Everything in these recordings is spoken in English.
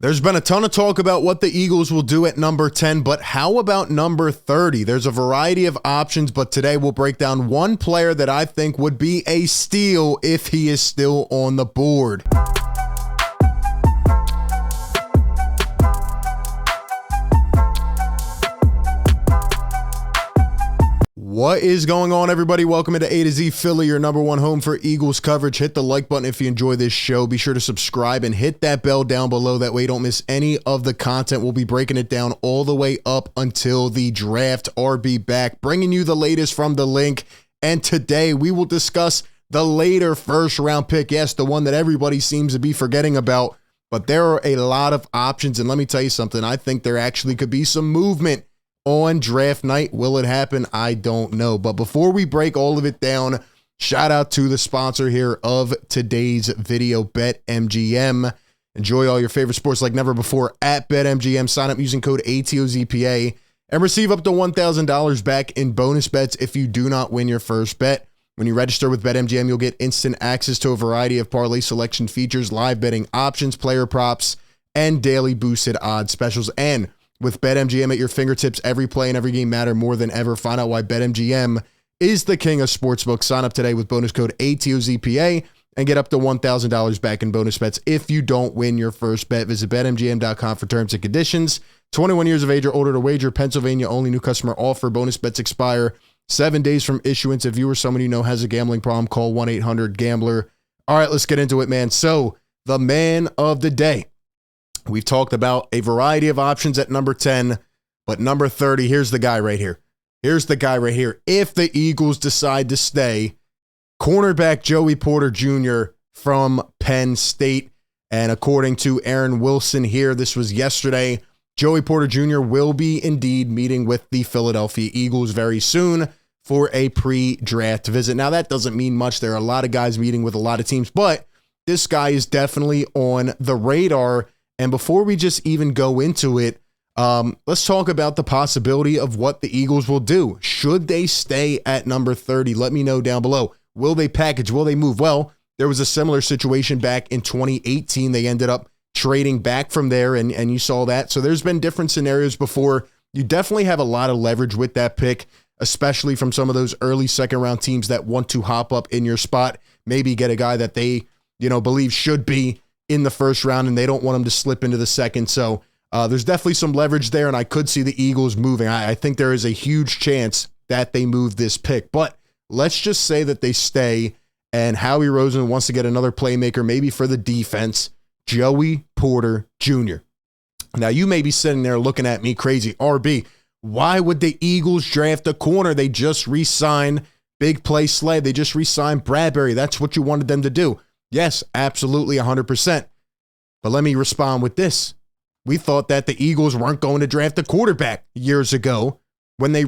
There's been a ton of talk about what the Eagles will do at number 10, but how about number 30? There's a variety of options, but today we'll break down one player that I think would be a steal if he is still on the board. What is going on, everybody? Welcome into A to Z Philly, your number one home for Eagles coverage. Hit the like button if you enjoy this show. Be sure to subscribe and hit that bell down below. That way you don't miss any of the content. We'll be breaking it down all the way up until the draft. RB back, bringing you the latest from the link. And today we will discuss the later first round pick. Yes, the one that everybody seems to be forgetting about. But there are a lot of options. And let me tell you something. I think there actually could be some movement on draft night. Will it happen? I don't know. But before we break all of it down, shout out to the sponsor here of today's video, BetMGM. Enjoy all your favorite sports like never before at BetMGM. Sign up using code ATOZPA and receive up to $1,000 back in bonus bets if you do not win your first bet. When you register with BetMGM, you'll get instant access to a variety of parlay selection features, live betting options, player props, and daily boosted odds specials. And with BetMGM at your fingertips, every play and every game matter more than ever. Find out why BetMGM is the king of sportsbooks. Sign up today with bonus code ATOZPA and get up to $1,000 back in bonus bets if you don't win your first bet. Visit BetMGM.com for terms and conditions. 21 years of age or older to wager. Pennsylvania only. New customer offer. Bonus bets expire 7 days from issuance. If you or someone you know has a gambling problem, call 1-800-GAMBLER. All right, let's get into it, man. So, the man of the day. We've talked about a variety of options at number 10, but number 30, here's the guy right here. Here's the guy right here. If the Eagles decide to stay, cornerback Joey Porter Jr. from Penn State. And according to Aaron Wilson here, this was yesterday, Joey Porter Jr. will be indeed meeting with the Philadelphia Eagles very soon for a pre-draft visit. Now, that doesn't mean much. There are a lot of guys meeting with a lot of teams, but this guy is definitely on the radar. And before we just even go into it, let's talk about the possibility of what the Eagles will do. Should they stay at number 30? Let me know down below. Will they package? Will they move? Well, there was a similar situation back in 2018. They ended up trading back from there, and you saw that. So there's been different scenarios before. You definitely have a lot of leverage with that pick, especially from some of those early second-round teams that want to hop up in your spot, maybe get a guy that they believe should be in the first round, and they don't want him to slip into the second. So there's definitely some leverage there, and I could see the Eagles moving. I think there is a huge chance that they move this pick. But let's just say that they stay, and Howie Roseman wants to get another playmaker, maybe for the defense, Joey Porter Jr. Now, you may be sitting there looking at me crazy. RB, why would the Eagles draft a corner? They just re-signed Big Play Slay. They just re-signed Bradbury. That's what you wanted them to do. Yes, absolutely 100%. But let me respond with this. We thought that the Eagles weren't going to draft a quarterback years ago when they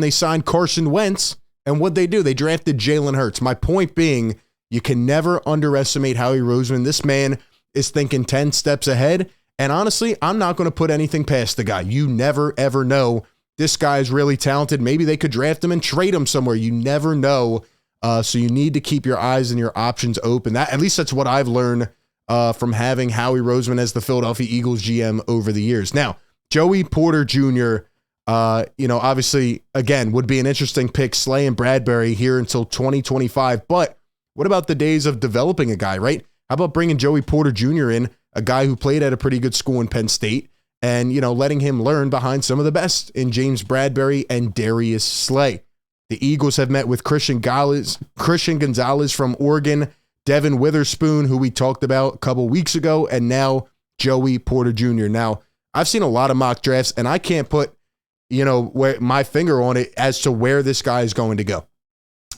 signed Carson Wentz. And what'd they do? They drafted Jalen Hurts. My point being, you can never underestimate Howie Roseman. This man is thinking 10 steps ahead. And honestly, I'm not going to put anything past the guy. You never, ever know. This guy is really talented. Maybe they could draft him and trade him somewhere. You never know. So you need to keep your eyes and your options open. At least that's what I've learned from having Howie Roseman as the Philadelphia Eagles GM over the years. Now, Joey Porter Jr., obviously, again, would be an interesting pick, Slay and Bradbury here until 2025. But what about the days of developing a guy, right? How about bringing Joey Porter Jr. in, a guy who played at a pretty good school in Penn State, and, letting him learn behind some of the best in James Bradbury and Darius Slay. The Eagles have met with Christian Gonzalez from Oregon, Devin Witherspoon, who we talked about a couple weeks ago, and now Joey Porter Jr. Now, I've seen a lot of mock drafts, and I can't put, my finger on it as to where this guy is going to go.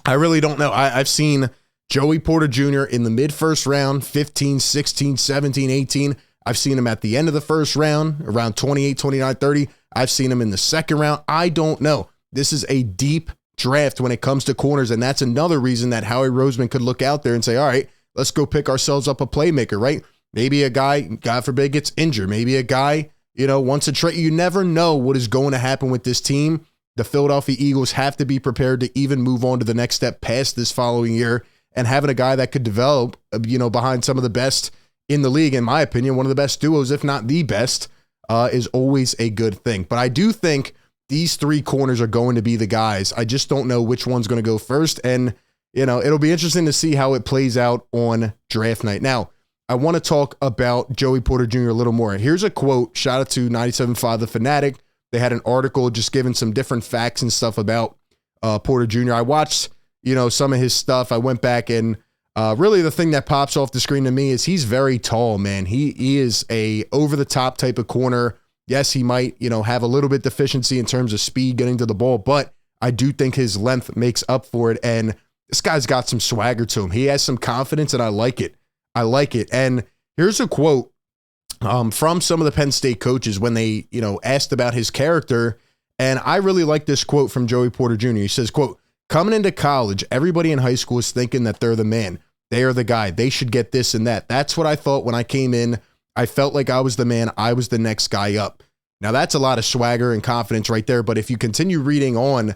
I really don't know. I've seen Joey Porter Jr. in the mid-first round, 15, 16, 17, 18. I've seen him at the end of the first round, around 28, 29, 30. I've seen him in the second round. I don't know. This is a deep draft when it comes to corners, and that's another reason that Howie Roseman could look out there and say, all right, let's go pick ourselves up a playmaker, right? Maybe a guy, God forbid, gets injured. Maybe a guy, wants to trade. You never know what is going to happen with this team. The Philadelphia Eagles have to be prepared to even move on to the next step past this following year, and having a guy that could develop, behind some of the best in the league, in my opinion, one of the best duos, if not the best, is always a good thing. But I do think these three corners are going to be the guys. I just don't know which one's going to go first. And, it'll be interesting to see how it plays out on draft night. Now, I want to talk about Joey Porter Jr. a little more. Here's a quote. Shout out to 97.5 The Fanatic. They had an article just giving some different facts and stuff about Porter Jr. I watched, some of his stuff. I went back and really the thing that pops off the screen to me is he's very tall, man. He is a over-the-top type of corner. Yes, he might, have a little bit deficiency in terms of speed getting to the ball, but I do think his length makes up for it. And this guy's got some swagger to him. He has some confidence, and I like it. And here's a quote from some of the Penn State coaches when they, asked about his character. And I really like this quote from Joey Porter Jr. He says, quote, "Coming into college, everybody in high school is thinking that they're the man. They are the guy. They should get this and that. That's what I thought when I came in. I felt like I was the man. I was the next guy up." Now, that's a lot of swagger and confidence right there. But if you continue reading on,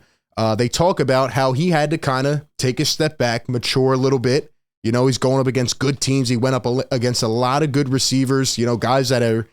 they talk about how he had to kind of take a step back, mature a little bit. He's going up against good teams. He went up against a lot of good receivers, guys that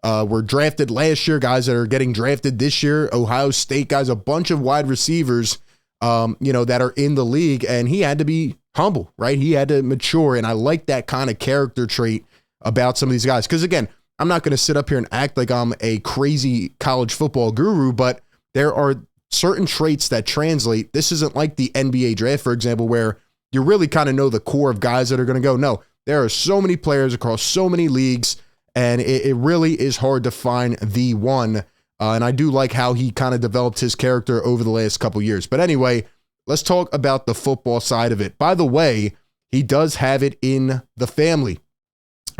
were drafted last year, guys that are getting drafted this year, Ohio State guys, a bunch of wide receivers, that are in the league. And he had to be humble, right? He had to mature. And I like that kind of character trait about some of these guys. Because again, I'm not going to sit up here and act like I'm a crazy college football guru, but there are certain traits that translate. This isn't like the NBA draft, for example, where you really kind of know the core of guys that are going to go. No, there are so many players across so many leagues, and it really is hard to find the one. And I do like how he kind of developed his character over the last couple years. But anyway, let's talk about the football side of it. By the way, he does have it in the family.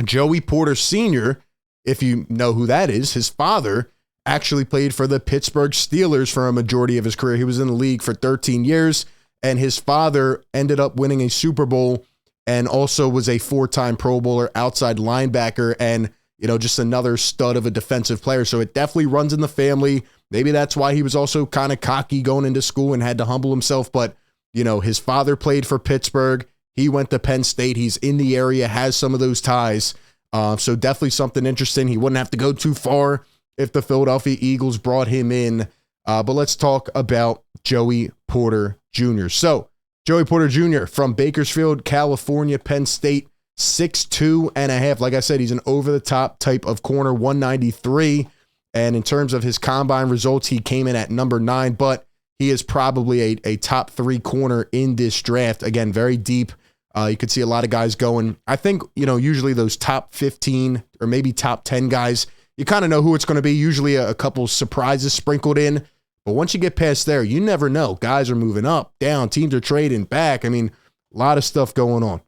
Joey Porter Sr., if you know who that is, his father actually played for the Pittsburgh Steelers for a majority of his career. He was in the league for 13 years. And his father ended up winning a Super Bowl and also was a 4-time Pro Bowler, outside linebacker, and, just another stud of a defensive player. So it definitely runs in the family. Maybe that's why he was also kind of cocky going into school and had to humble himself. But, his father played for Pittsburgh. He went to Penn State. He's in the area, has some of those ties. So definitely something interesting. He wouldn't have to go too far if the Philadelphia Eagles brought him in. But let's talk about Joey Porter Jr. So Joey Porter Jr. from Bakersfield, California, Penn State, 6'2.5". Like I said, he's an over-the-top type of corner, 193. And in terms of his combine results, he came in at number 9, but he is probably a top 3 corner in this draft. Again, very deep. You could see a lot of guys going. I think, usually those top 15 or maybe top 10 guys, you kind of know who it's going to be. Usually a couple surprises sprinkled in. But once you get past there, you never know. Guys are moving up, down, teams are trading back. I mean, a lot of stuff going on.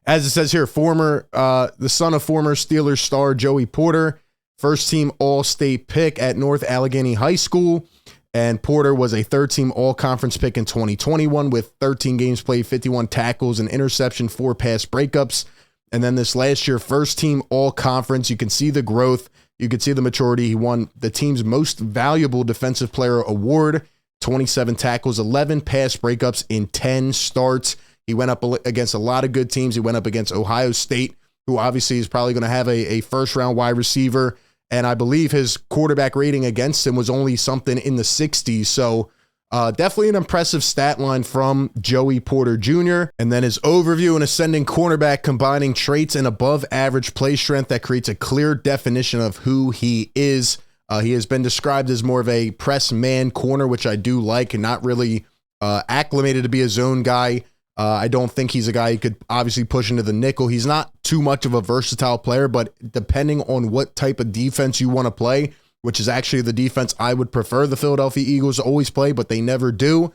As it says here, the son of former Steelers star Joey Porter, first team All-State pick at North Allegheny High School. And Porter was a third-team All-Conference pick in 2021 with 13 games played, 51 tackles, an interception, 4 pass breakups. And then this last year, first-team All-Conference. You can see the growth. You could see the maturity. He won the team's most valuable defensive player award, 27 tackles, 11 pass breakups in 10 starts. He went up against a lot of good teams. He went up against Ohio State, who obviously is probably going to have a first-round wide receiver. And I believe his quarterback rating against him was only something in the 60s. So definitely an impressive stat line from Joey Porter Jr. And then his overview: an ascending cornerback combining traits and above average play strength that creates a clear definition of who he is. He has been described as more of a press man corner, which I do like, and not really acclimated to be a zone guy. I don't think he's a guy who could obviously push into the nickel. He's not too much of a versatile player, but depending on what type of defense you want to play, which is actually the defense I would prefer the Philadelphia Eagles to always play, but they never do.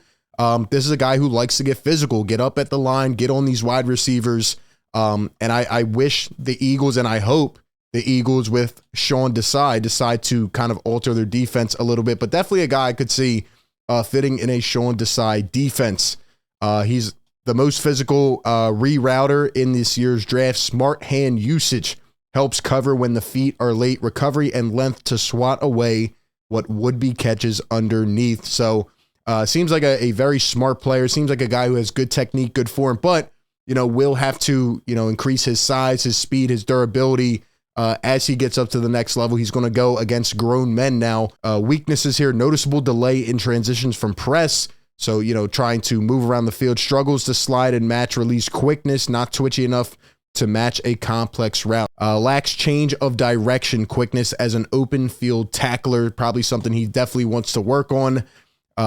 This is a guy who likes to get physical, get up at the line, get on these wide receivers. And I wish the Eagles, and I hope the Eagles with Sean Desai decide to kind of alter their defense a little bit, but definitely a guy I could see fitting in a Sean Desai defense. He's the most physical rerouter in this year's draft. Smart hand usage helps cover when the feet are late. Recovery and length to swat away what would-be catches underneath. So seems like a very smart player. Seems like a guy who has good technique, good form. But will have to, increase his size, his speed, his durability as he gets up to the next level. He's going to go against grown men now. Weaknesses here, noticeable delay in transitions from press. So, trying to move around the field, struggles to slide and match release quickness, not twitchy enough to match a complex route. Lacks change of direction quickness as an open field tackler, probably something he definitely wants to work on.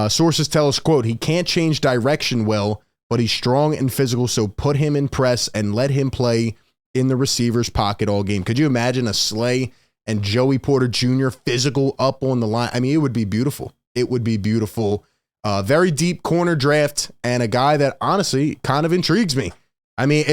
Sources tell us, quote, he can't change direction well, but he's strong and physical, so put him in press and let him play in the receiver's pocket all game. Could you imagine a Slay and Joey Porter Jr. physical up on the line? I mean, it would be beautiful. It would be beautiful. Very deep corner draft and a guy that honestly kind of intrigues me. I mean,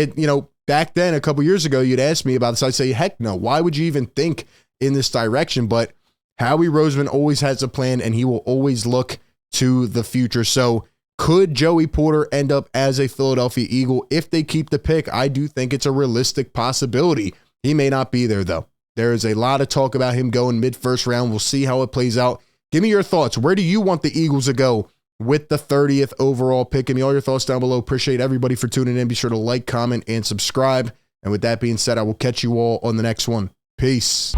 back then, a couple years ago, you'd ask me about this. I'd say, heck no. Why would you even think in this direction? But Howie Roseman always has a plan, and he will always look to the future. So could Joey Porter end up as a Philadelphia Eagle if they keep the pick? I do think it's a realistic possibility. He may not be there, though. There is a lot of talk about him going mid-first round. We'll see how it plays out. Give me your thoughts. Where do you want the Eagles to go with the 30th overall pick? Give me all your thoughts down below. Appreciate everybody for tuning in. Be sure to like, comment, and subscribe. And with that being said, I will catch you all on the next one. Peace.